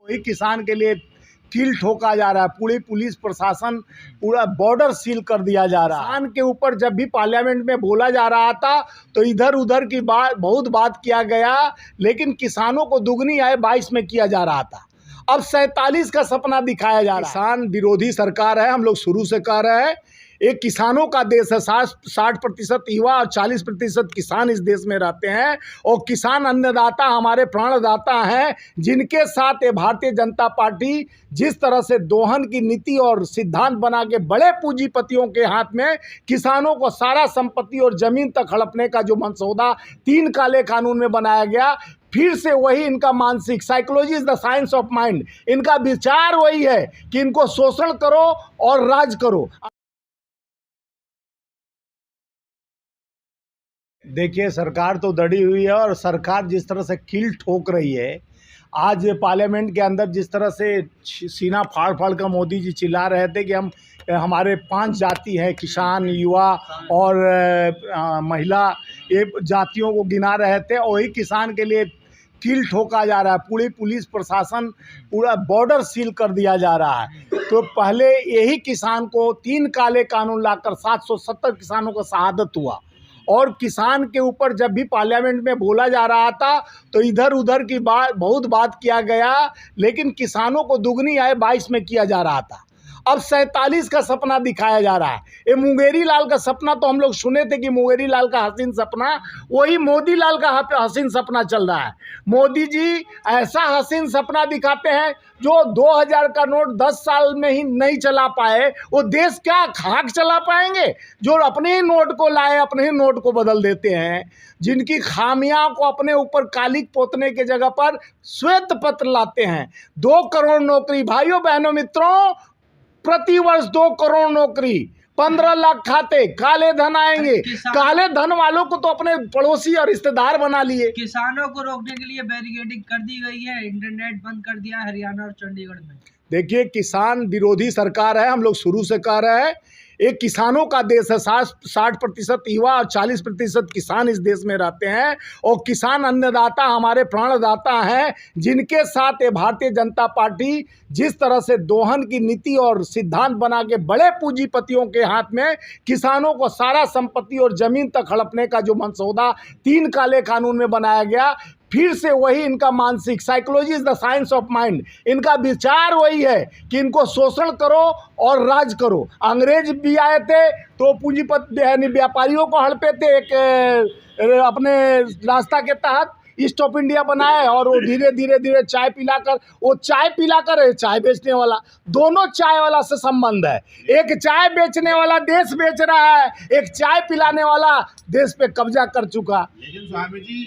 वही किसान के लिए कील ठोका जा रहा है। पूरी पुलिस प्रशासन पूरा बॉर्डर सील कर दिया जा रहा है। किसान के ऊपर जब भी पार्लियामेंट में बोला जा रहा था तो इधर उधर की बहुत बात किया गया, लेकिन किसानों को दुगनी आय 22 में किया जा रहा था। अब 47 का सपना दिखाया जा रहा है। किसान विरोधी सरकार है, हम लोग शुरू से कह रहे हैं। एक किसानों का देश है। 60% युवा और 40% किसान इस देश में रहते हैं, और किसान अन्नदाता हमारे प्राणदाता हैं, जिनके साथ ये भारतीय जनता पार्टी जिस तरह से दोहन की नीति और सिद्धांत बना के बड़े पूंजीपतियों के हाथ में किसानों को सारा संपत्ति और जमीन तक हड़पने का जो मसौदा 3 काले कानून में बनाया गया, फिर से वही इनका मानसिक psychology is the science of mind. इनका विचार वही है कि इनको शोषण करो और राज करो। देखिए, सरकार तो डरी हुई है, और सरकार जिस तरह से कील ठोक रही है, आज पार्लियामेंट के अंदर जिस तरह से सीना फाड़ फाड़ कर मोदी जी चिल्ला रहे थे कि हमारे 5 जाति हैं, किसान, युवा और महिला, ये जातियों को गिना रहे थे, और वही किसान के लिए कील ठोका जा रहा है। पूरी पुलिस प्रशासन पूरा बॉर्डर सील कर दिया जा रहा है। तो पहले यही किसान को 3 काले कानून लाकर 770 किसानों को शहादत हुआ, और किसान के ऊपर जब भी पार्लियामेंट में बोला जा रहा था तो इधर उधर की बहुत बात किया गया, लेकिन किसानों को दुगनी आय 22 में किया जा रहा था। अब 47 का सपना दिखाया जा रहा है। ये मुंगेरी लाल का सपना तो हम लोग सुने थे कि मुंगेरी लाल का हसीन सपना, वही मोदी लाल का हसीन सपना चल रहा है। मोदी जी ऐसा हसीन सपना दिखाते हैं जो 2000 का नोट 10 साल में ही नहीं चला पाए, वो देश क्या खाक चला पाएंगे? जो अपने ही नोट को लाए, अपने ही नोट को बदल देते हैं, जिनकी खामियां को अपने ऊपर कालिक पोतने के जगह पर श्वेत पत्र लाते हैं। 2 करोड़ नौकरी, भाइयों बहनों मित्रों, प्रतिवर्ष 2 करोड़ नौकरी, 15 लाख खाते, काले धन आएंगे। काले धन वालों को तो अपने पड़ोसी और रिश्तेदार बना लिए। किसानों को रोकने के लिए बैरिकेडिंग कर दी गई है, इंटरनेट बंद कर दिया है हरियाणा और चंडीगढ़ में। देखिए, किसान विरोधी सरकार है, हम लोग शुरू से कह रहे हैं। एक किसानों का देश है। 60% युवा और 40% किसान इस देश में रहते हैं, और किसान अन्नदाता हमारे प्राणदाता हैं, जिनके साथ ये भारतीय जनता पार्टी जिस तरह से दोहन की नीति और सिद्धांत बना के बड़े पूंजीपतियों के हाथ में किसानों को सारा संपत्ति और जमीन तक हड़पने का जो मसौदा 3 काले कानून में बनाया गया, फिर से वही इनका मानसिक psychology is the science of mind. इनका विचार वही है कि इनको शोषण करो और राज करो। अंग्रेज भी आए थे तो पूंजीपति यानी व्यापारियों को हड़पे थे, एक अपने रास्ता के तहत ईस्ट ऑफ इंडिया बनाए, और वो धीरे धीरे चाय पिलाकर, वो चाय पिलाकर चाय बेचने वाला, दोनों चाय वाला से संबंध है। एक चाय बेचने वाला देश बेच रहा है, एक चाय पिलाने वाला देश पे कब्जा कर चुका। लेकिन स्वामी जी,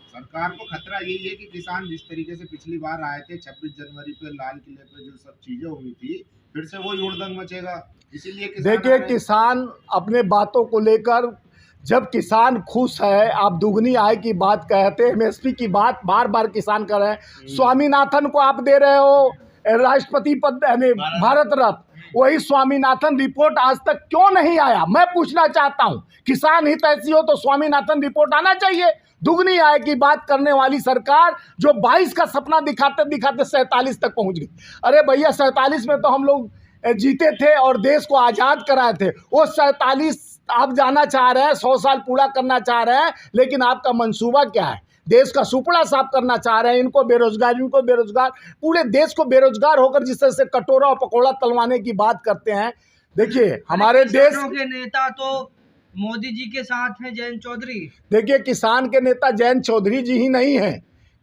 सरकार को खतरा यही है कि किसान जिस तरीके से पिछली बार आए थे 26 जनवरी पे लाल किले पे जो सब चीजें हुई थी, फिर से वो हुड़दंग मचेगा। इसीलिए देखिए, किसान अपने बातों को लेकर, जब किसान खुश है, आप दुगनी आय की बात कहते हैं, एमएसपी की बात बार बार किसान कर रहे हैं। स्वामीनाथन को आप दे रहे हो राष्ट्रपति पद यानी भारत रत्न, वही स्वामीनाथन रिपोर्ट आज तक क्यों नहीं आया? मैं पूछना चाहता हूं। किसान हित ऐसी हो तो स्वामीनाथन रिपोर्ट आना चाहिए। दुगनी आय की बात करने वाली सरकार जो 22 का सपना दिखाते दिखाते 47 तक पहुंच गई। अरे भैया, 47 में तो हम लोग जीते थे और देश को आज़ाद कराए थे। वो 47 आप जाना चाह रहे हैं, 100 साल पूरा करना चाह रहे हैं, लेकिन आपका मंसूबा क्या है? देश का सुपड़ा साफ करना चाह रहे हैं। इनको बेरोजगार, पूरे देश को बेरोजगार होकर जिस तरह से कटोरा और पकौड़ा तलवाने की बात करते हैं। देखिए, हमारे देश के नेता तो मोदी जी के साथ हैं जयंत चौधरी। देखिए, किसान के नेता जयंत चौधरी जी ही नहीं है।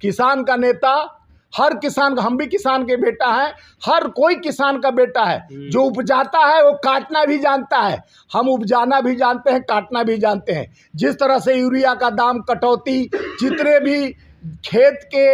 किसान का नेता हर किसान का, हम भी किसान के बेटा हैं, हर कोई किसान का बेटा है। जो उपजाता है वो काटना भी जानता है। हम उपजाना भी जानते हैं, काटना भी जानते हैं। जिस तरह से यूरिया का दाम कटौती, जितने भी खेत के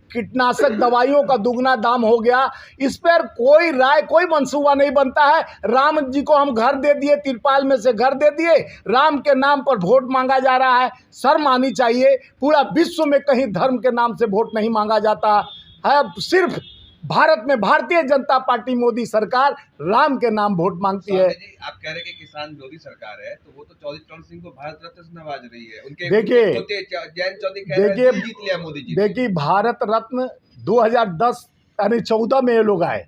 कीटनाशक दवाइयों का दुगना दाम हो गया, इस पर कोई राय, कोई मंसूबा नहीं बनता है। राम जी को हम घर दे दिए, तिरपाल में से घर दे दिए, राम के नाम पर वोट मांगा जा रहा है। शर्म आनी चाहिए। पूरा विश्व में कहीं धर्म के नाम से वोट नहीं मांगा जाता है, सिर्फ भारत में भारतीय जनता पार्टी मोदी सरकार राम के नाम वोट मांगती है। आप कह रहे हैं कि किसान विरोधी सरकार है, तो वो तो चौधरी चरण सिंह को भारत रत्न से नवाज रही है। उनके देखिए, जयंत चौधरी कह रहे हैं जीत लिया मोदी जी। देखिए, भारत रत्न 2010 यानी 14 में ये लोग आए,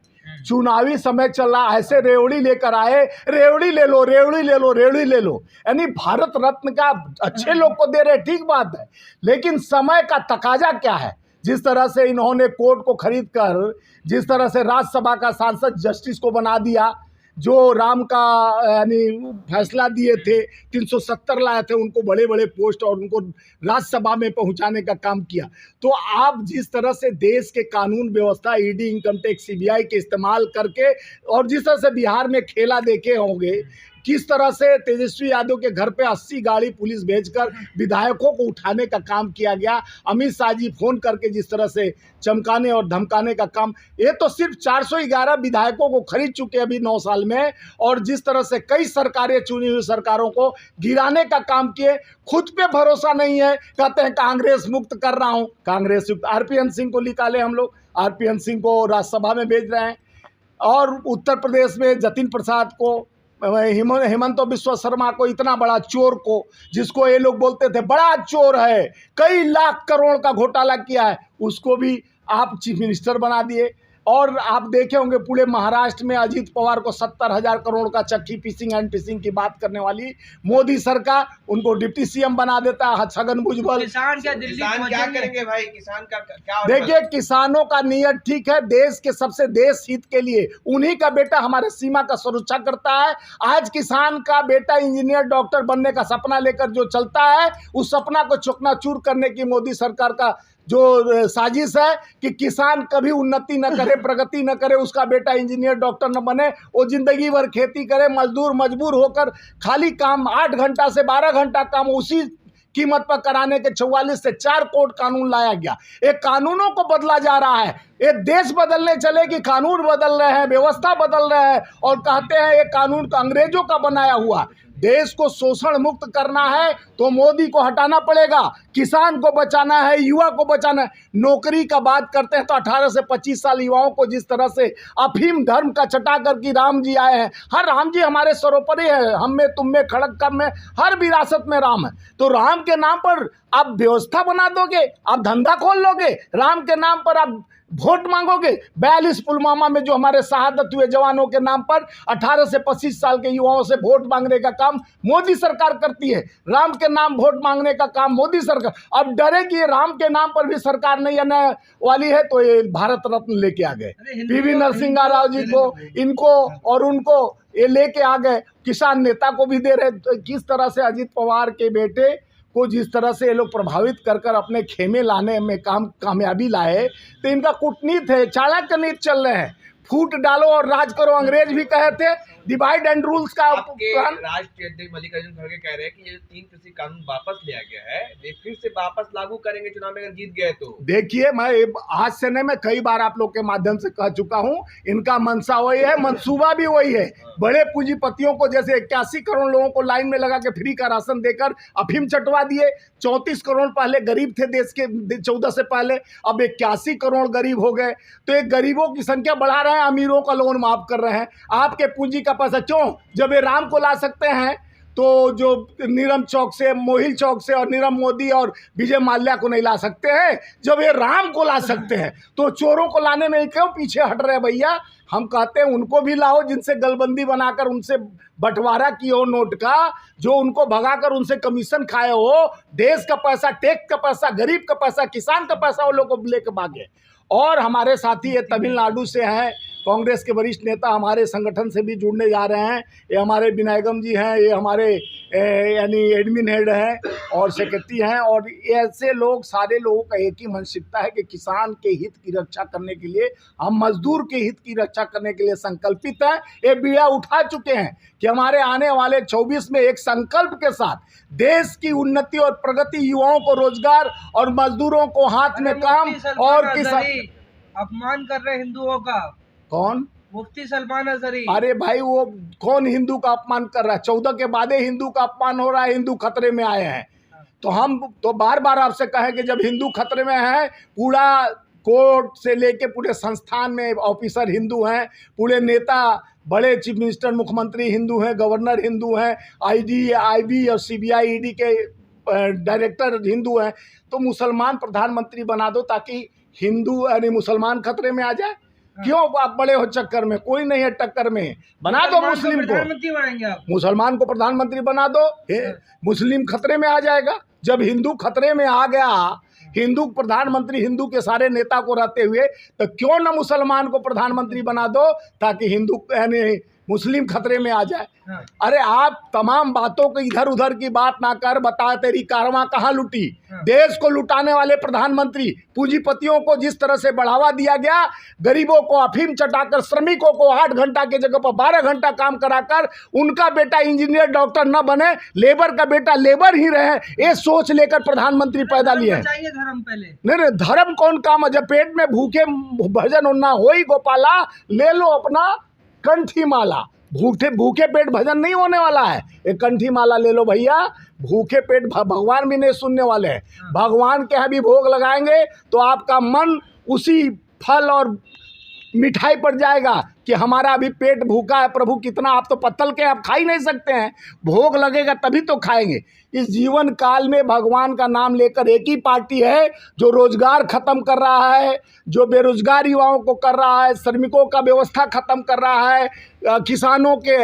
चुनावी समय चल रहा, ऐसे रेवड़ी लेकर आए, रेवड़ी ले लो, रेवड़ी ले लो, रेवड़ी ले लो, यानी भारत रत्न का अच्छे लोग को दे रहे, ठीक बात है, लेकिन समय का तकाजा क्या है। जिस तरह से इन्होंने कोर्ट को खरीद कर, जिस तरह से राज्यसभा का सांसद जस्टिस को बना दिया, जो राम का यानी फैसला दिए थे, 370 लाए थे, उनको बड़े बड़े पोस्ट और उनको राज्यसभा में पहुंचाने का काम किया। तो आप जिस तरह से देश के कानून व्यवस्था, ईडी, इनकम टैक्स, सीबीआई के इस्तेमाल करके, और जिस तरह से बिहार में खेला देखे होंगे, किस तरह से तेजस्वी यादव के घर पे 80 गाड़ी पुलिस भेजकर विधायकों को उठाने का काम किया गया, अमित शाह जी फोन करके जिस तरह से चमकाने और धमकाने का काम, ये तो सिर्फ 411 विधायकों को खरीद चुके अभी 9 साल में, और जिस तरह से कई सरकारें, चुनी हुई सरकारों को गिराने का काम किए। खुद पे भरोसा नहीं है, कहते हैं कांग्रेस मुक्त कर रहा हूँ, कांग्रेस युक्त आरपीएन सिंह को निकाले हम लोग, आरपीएन सिंह को राज्यसभा में भेज रहे हैं, और उत्तर प्रदेश में जतिन प्रसाद को, हेमंत बिश्व शर्मा को, इतना बड़ा चोर को, जिसको ये लोग बोलते थे बड़ा चोर है, कई लाख करोड़ का घोटाला किया है, उसको भी आप चीफ मिनिस्टर बना दिए। और आप देखे होंगे पूरे महाराष्ट्र में अजीत पवार को 70,000 करोड़ का चक्की फिशिंग एंड फिशिंग की बात करने वाली मोदी सरकार, उनको डिप्टी सीएम बना देता है छगन भुजबल। किसान क्या दिल्ली किसान क्या करेंगे भाई, किसान का क्या? देखिए, किसानों का नियत ठीक है, देश के सबसे देश हित के लिए उन्हीं का बेटा हमारे सीमा का सुरक्षा करता है। आज किसान का बेटा इंजीनियर, डॉक्टर बनने का सपना लेकर जो चलता है, उस सपना को चकनाचूर करने की मोदी सरकार का जो साजिश है कि किसान कभी उन्नति न करे, प्रगति न करे, उसका बेटा इंजीनियर, डॉक्टर न बने, वो जिंदगी भर खेती करे, मजदूर मजबूर होकर खाली काम 8 घंटा से 12 घंटा काम उसी कीमत पर कराने के 44 से 4 कोड कानून लाया गया। एक कानूनों को बदला जा रहा है, ये देश बदलने चले कि कानून बदल रहे हैं, व्यवस्था बदल रहे हैं, और कहते हैं ये कानून का अंग्रेजों का बनाया हुआ। देश को शोषण मुक्त करना है तो मोदी को हटाना पड़ेगा, किसान को बचाना है, युवा को बचाना है। नौकरी का बात करते हैं तो 18 से 25 साल युवाओं को जिस तरह से अफीम धर्म का चटा कर कि राम जी आए हैं, हर राम जी हमारे सर्वोपरि है, हम में, तुम में, खड़क में, हर विरासत में राम है। तो राम के नाम पर आप व्यवस्था बना दोगे, आप धंधा खोल लोगे, राम के नाम पर आप वोट मांगोगे। 42 पुलवामा में जो हमारे शहादत हुए जवानों के नाम पर 18 से 25 साल के युवाओं से वोट मांगने का काम मोदी सरकार करती है। राम के नाम वोट मांगने का काम मोदी सरकार, अब डरे कि राम के नाम पर भी सरकार नहीं आने वाली है, तो ये भारत रत्न लेके आ गए पीवी नरसिम्हा राव जी को, इनको और उनको ये लेके आ गए, किसान नेता को भी दे रहे। तो किस तरह से अजीत पवार के बेटे को जिस तरह से ये लोग प्रभावित कर कर अपने खेमे लाने में कामयाबी लाए, तो इनका कूटनीति है, चाणक्य नीति चल रहे हैं, फूट डालो और राज करो। अंग्रेज भी कहे थे डिवाइड एंड रूल्स का प्लान। राष्ट्रीय अध्यक्ष मल्लिकार्जुन खड़गे कह रहे हैं कि ये 3 कृषि कानून वापस लिया गया है, वे फिर से वापस लागू करेंगे चुनाव में अगर जीत गए तो। देखिए, मैं आज से नहीं, मैं कई बार आप लोग के माध्यम से कह चुका हूं, इनका मनसा वही है, मंसूबा भी वही है। बड़े पूंजीपतियों को जैसे 81 करोड़ लोगों को लाइन में लगा के फ्री का राशन देकर अफीम चटवा दिए। 34 करोड़ पहले गरीब थे देश के 14 से पहले, अब 81 करोड़ गरीब हो गए। तो एक गरीबों की संख्या बढ़ा रहे हैं, अमीरों का लोन माफ कर रहे हैं। आपके पूंजी का पैसा क्यों, जब ये राम को ला सकते हैं तो जो नीरम चौक से, मोहिल चौक से और नीरव मोदी और विजय माल्या को नहीं ला सकते हैं, जब ये राम को ला सकते हैं तो चोरों को लाने में क्यों पीछे हट रहे भैया। हम कहते हैं उनको भी लाओ जिनसे गलबंदी बनाकर उनसे बंटवारा किए हो नोट का, जो उनको भगाकर उनसे कमीशन खाए हो। देश का पैसा, टैक्स का पैसा, गरीब का पैसा, किसान का पैसा वो लोग को लेकर भागे। और हमारे साथी ये तमिलनाडु से हैं, कांग्रेस के वरिष्ठ नेता हमारे संगठन से भी जुड़ने जा रहे हैं। ये हमारे विनायकम जी हैं, ये हमारे यानी एडमिन हेड हैं और सेक्रेटरी हैं। और ऐसे लोग, सारे लोगों का एक ही मानसिकता है कि किसान के हित की रक्षा करने के लिए, हम मजदूर के हित की रक्षा करने के लिए संकल्पित हैं। ये बीड़ा उठा चुके हैं कि हमारे आने वाले 24 में एक संकल्प के साथ देश की उन्नति और प्रगति, युवाओं को रोजगार और मजदूरों को हाथ में काम, और किसान अपमान कर रहे हिंदुओं का। कौन? मुफ्ती सलमान अजहरी। अरे भाई, वो कौन हिंदू का अपमान कर रहा है? 14 के बाद हिंदू का अपमान हो रहा है, हिंदू खतरे में आए हैं। तो हम तो बार बार आपसे कहें कि जब हिंदू खतरे में है, पूरा कोर्ट से लेके पूरे संस्थान में ऑफिसर हिंदू हैं, पूरे नेता, बड़े चीफ मिनिस्टर, मुख्यमंत्री हिंदू हैं, गवर्नर हिंदू हैं, आईडी, आईबी और सीबीआई, ईडी के डायरेक्टर हिंदू हैं, तो मुसलमान प्रधानमंत्री बना दो ताकि हिंदू यानी मुसलमान खतरे में आ जाए। क्यों आप बड़े हो चक्कर में? कोई नहीं है टक्कर में। बना दो मुस्लिम को, प्रधानमंत्री बनाएंगे आप? मुसलमान को प्रधानमंत्री बना दो। मुस्लिम खतरे में आ जाएगा। जब हिंदू खतरे में आ गया, हिंदू प्रधानमंत्री, हिंदू के सारे नेता को रहते हुए, तो क्यों ना मुसलमान को प्रधानमंत्री बना दो, ताकि हिंदू यानी मुस्लिम खतरे में आ जाए। अरे आप तमाम बातों को इधर उधर की बात ना कर, बता तेरी कारवां कहाँ लुटी। देश को लुटाने वाले प्रधानमंत्री, पूंजीपतियों को जिस तरह से बढ़ावा दिया गया, गरीबों को अफीम चटाकर, श्रमिकों को 8 घंटा की जगह पर 12 घंटा काम कराकर, उनका बेटा इंजीनियर डॉक्टर न बने, लेबर का बेटा लेबर ही रहे, ये सोच लेकर प्रधानमंत्री पैदा लिए हैं। धर्म पहले नहीं, धर्म कौन काम है? जब पेट में भूखे भजन ना हो ही गोपाला, ले लो अपना कंठी माला। भूखे पेट भजन नहीं होने वाला है, एक कंठी माला ले लो भैया। भूखे पेट भगवान भी नहीं सुनने वाले हैं। भगवान के यहाँ भी भोग लगाएंगे तो आपका मन उसी फल और मिठाई पर जाएगा कि हमारा अभी पेट भूखा है। प्रभु कितना, आप तो पत्तल के आप खा ही नहीं सकते हैं, भोग लगेगा तभी तो खाएंगे। इस जीवन काल में भगवान का नाम लेकर एक ही पार्टी है जो रोजगार खत्म कर रहा है, जो बेरोजगार युवाओं को कर रहा है, श्रमिकों का व्यवस्था खत्म कर रहा है, किसानों के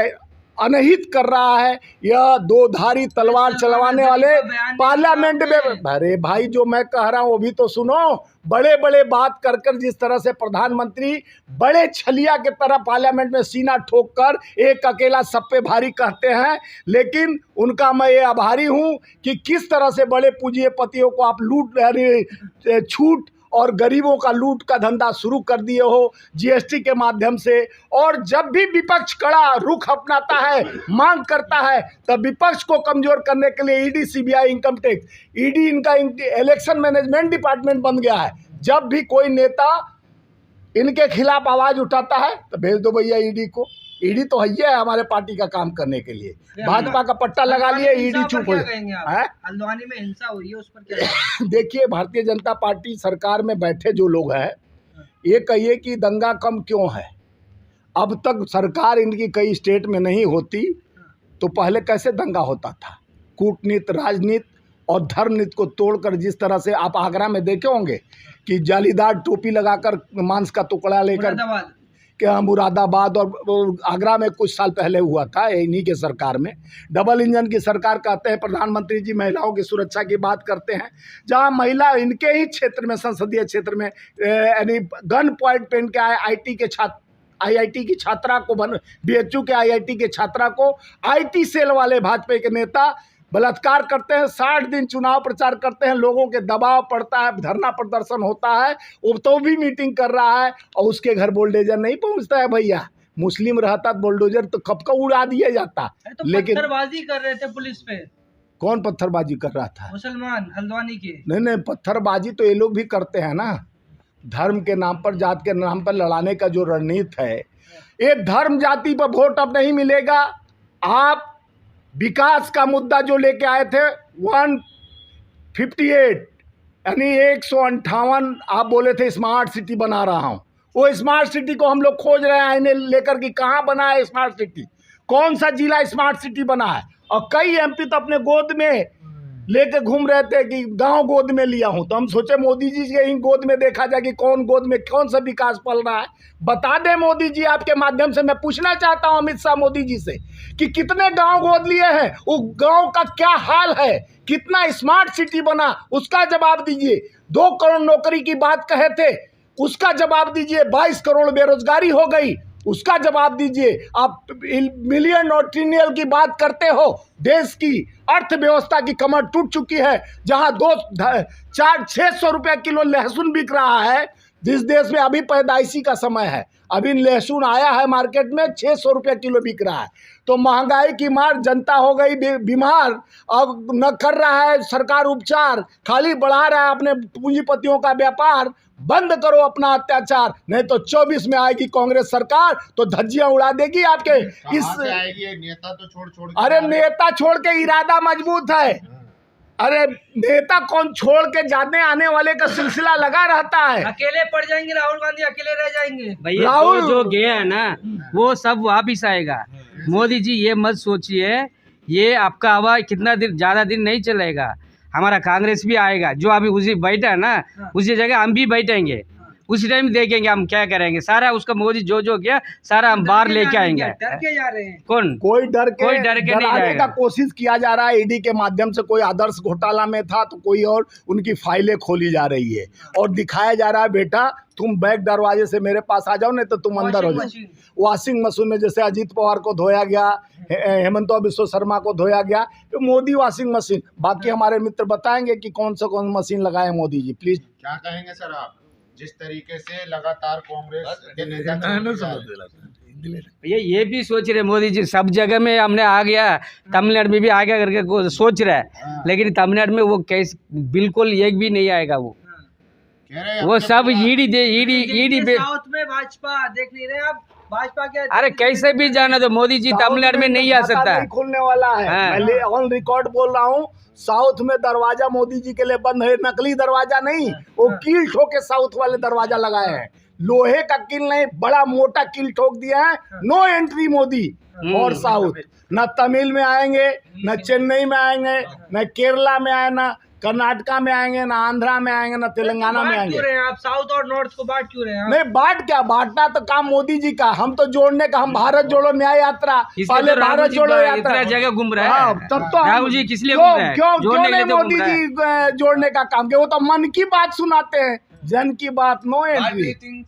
अनहित कर रहा है। यह दो धारी तलवार चलवाने वाले पार्लियामेंट में। अरे भाई, जो मैं कह रहा हूँ वो भी तो सुनो। बड़े बड़े बात कर कर जिस तरह से प्रधानमंत्री बड़े छलिया के तरह पार्लियामेंट में सीना ठोक कर एक अकेला सब पे भारी कहते हैं, लेकिन उनका मैं ये आभारी हूँ कि किस तरह से बड़े पूंजीपतियों को आप लूट, छूट और गरीबों का लूट का धंधा शुरू कर दिए हो जीएसटी के माध्यम से। और जब भी विपक्ष कड़ा रुख अपनाता है, मांग करता है, तब विपक्ष को कमजोर करने के लिए ED, CBI, income tax, ED इनका इलेक्शन मैनेजमेंट डिपार्टमेंट बन गया है। जब भी कोई नेता इनके खिलाफ आवाज उठाता है तो भेज दो भैया ईडी को। ईडी तो है हमारे पार्टी का काम करने के लिए। भाजपा का पट्टा लगा लिए, ईडी चुप हो जाए। हल्द्वानी में हिंसा हुई है, उस पर क्या? देखिए, भारतीय जनता पार्टी सरकार में बैठे जो लोग हैं, ये कहिए कि दंगा कम क्यों है। अब तक सरकार इनकी कई स्टेट में नहीं होती तो पहले कैसे दंगा होता था। कूटनीति, राजनीति और धर्मनीति को तोड़कर जिस तरह से आप आगरा में देखे होंगे कि जालीदार टोपी लगाकर मांस का टुकड़ा लेकर, क्या मुरादाबाद और आगरा में कुछ साल पहले हुआ था इन्हीं के सरकार में। डबल इंजन की सरकार कहते हैं प्रधानमंत्री जी, महिलाओं की सुरक्षा की बात करते हैं, जहां महिला इनके ही क्षेत्र में, संसदीय क्षेत्र में, यानी गन पॉइंट पहन के आईआईटी की छात्रा को, बीएचयू के आईआईटी के छात्रा को आईटी सेल वाले भाजपा के नेता बलात्कार करते हैं। 60 दिन चुनाव प्रचार करते हैं, लोगों के दबाव पड़ता है, धरना प्रदर्शन होता है, वो तो भी मीटिंग कर रहा है और उसके घर बुलडोजर नहीं पहुंचता है भैया। मुस्लिम रहता बुलडोजर तो कब का उड़ा दिया जाता। तो लेकिन पत्थरबाजी कर रहे थे पुलिस पे। कौन पत्थरबाजी कर रहा था? मुसलमान हल्द्वानी के। नहीं, पत्थरबाजी तो ये लोग भी करते हैं ना। धर्म के नाम पर, जात के नाम पर लड़ाने का जो रणनीति है, ये धर्म जाति पर वोट अब नहीं मिलेगा। आप विकास का मुद्दा जो लेके आए थे 158 यानी 158 आप बोले थे स्मार्ट सिटी बना रहा हूँ, वो स्मार्ट सिटी को हम लोग खोज रहे हैं इन्हें लेकर कि कहाँ बना है स्मार्ट सिटी, कौन सा जिला स्मार्ट सिटी बना है। और कई एमपी तो अपने गोद में लेके घूम रहे थे कि गांव गोद में लिया हूं, तो हम सोचे मोदी जी के ही गोद में देखा जाए कि कौन गोद में कौन सा विकास पल रहा है। बता दें मोदी जी, आपके माध्यम से मैं पूछना चाहता हूं अमित शाह मोदी जी से कि कितने गांव गोद लिए हैं, वो गांव का क्या हाल है, कितना स्मार्ट सिटी बना, उसका जवाब दीजिए। 2 करोड़ नौकरी की बात कहे थे, उसका जवाब दीजिए। 22 करोड़ बेरोजगारी हो गई, उसका जवाब दीजिए। आप मिलियन और ट्रिलियन की बात करते हो, देश की अर्थव्यवस्था की कमर टूट चुकी है। जहां 600 रुपये किलो लहसुन बिक रहा है, जिस देश में अभी पैदाइशी का समय है, अभी लहसुन आया है मार्केट में 600 रुपये किलो बिक रहा है। तो महंगाई की मार, जनता हो गई बीमार, अब न कर रहा है सरकार उपचार, खाली बढ़ा रहा है अपने पूंजीपतियों का व्यापार। बंद करो अपना अत्याचार, नहीं तो 24 में आएगी कांग्रेस सरकार तो धज्जियां उड़ा देगी आपके। इस आएगी नेता तो छोड़ अरे नेता छोड़ के इरादा मजबूत है। अरे नेता कौन, छोड़ के जाने आने वाले का सिलसिला लगा रहता है। अकेले पड़ जाएंगे राहुल गांधी, अकेले रह जाएंगे भैया। राहुल जो गया है ना वो सब वापिस आएगा। मोदी जी ये मत सोचिए, ये आपका हवा कितना दिन, ज्यादा दिन नहीं चलेगा। हमारा कांग्रेस भी आएगा, जो अभी उसी बैठा है ना, उसी जगह हम भी बैठेंगे। उसी टाइम देखेंगे हम क्या करेंगे। सारा उसका मोदी जो जो किया सारा हम बाहर लेके आएंगे। डर के जा रहे हैं। कौन? कोई डर के नहीं डराने जाएगा। का कोशिश किया जा रहा है। ईडी के माध्यम से कोई आदर्श घोटाला में था तो कोई और उनकी फाइलें खोली जा रही है और दिखाया जा रहा है बेटा तुम बैक दरवाजे से मेरे पास आ जाओ नहीं तो तुम अंदर हो जाओ। वॉशिंग मशीन में जैसे अजीत पवार को धोया गया, हेमंत बिश्व शर्मा को धोया गया, तो मोदी वॉशिंग मशीन। बाकी हमारे मित्र बताएंगे कि कौन मशीन लगाए मोदी जी। प्लीज क्या कहेंगे सर आप, जिस तरीके से लगातार कांग्रेस के नेता ये भी सोच रहे मोदी जी सब जगह में हमने आ गया, तमिलनाडु में भी आ गया करके सोच रहा है, लेकिन तमिलनाडु में वो कैसे बिल्कुल एक भी नहीं आएगा। वो सब ईडी साउथ में भाजपा देख नहीं रहे आप, भाजपा के अरे कैसे भी जाना तो मोदी जी तमिलनाडु में नहीं आ सकता। नहीं खुलने वाला है। हाँ। मैं ऑन रिकॉर्ड बोल रहा हूँ, साउथ में दरवाजा मोदी जी के लिए बंद है। नकली दरवाजा नहीं, वो कील ठोक के साउथ वाले दरवाजा लगाए हैं। लोहे का कील नहीं, बड़ा मोटा कील ठोक दिया है। नो एंट्री मोदी और साउथ। न तमिल में आएंगे, न चेन्नई में आएंगे, न केरला में आए, न कर्नाटका में आएंगे, ना आंध्रा में आएंगे, ना तेलंगाना में आएंगे। क्यों रहे हैं आप साउथ और नॉर्थ को बांट क्यों रहे हैं? नहीं बांट क्या, बांटना तो काम मोदी जी का। हम तो जोड़ने का, हम भारत जोड़ो न्याय यात्रा, पहले भारत जोड़ो यात्रा जगह घूम रहा हाँ, है। तब तो राहुल जी किस लिए घूम रहे हैं? क्यों नहीं मोदी जी जोड़ने का काम किया? वो तो मन की बात सुनाते हैं, जन की बात। No entry.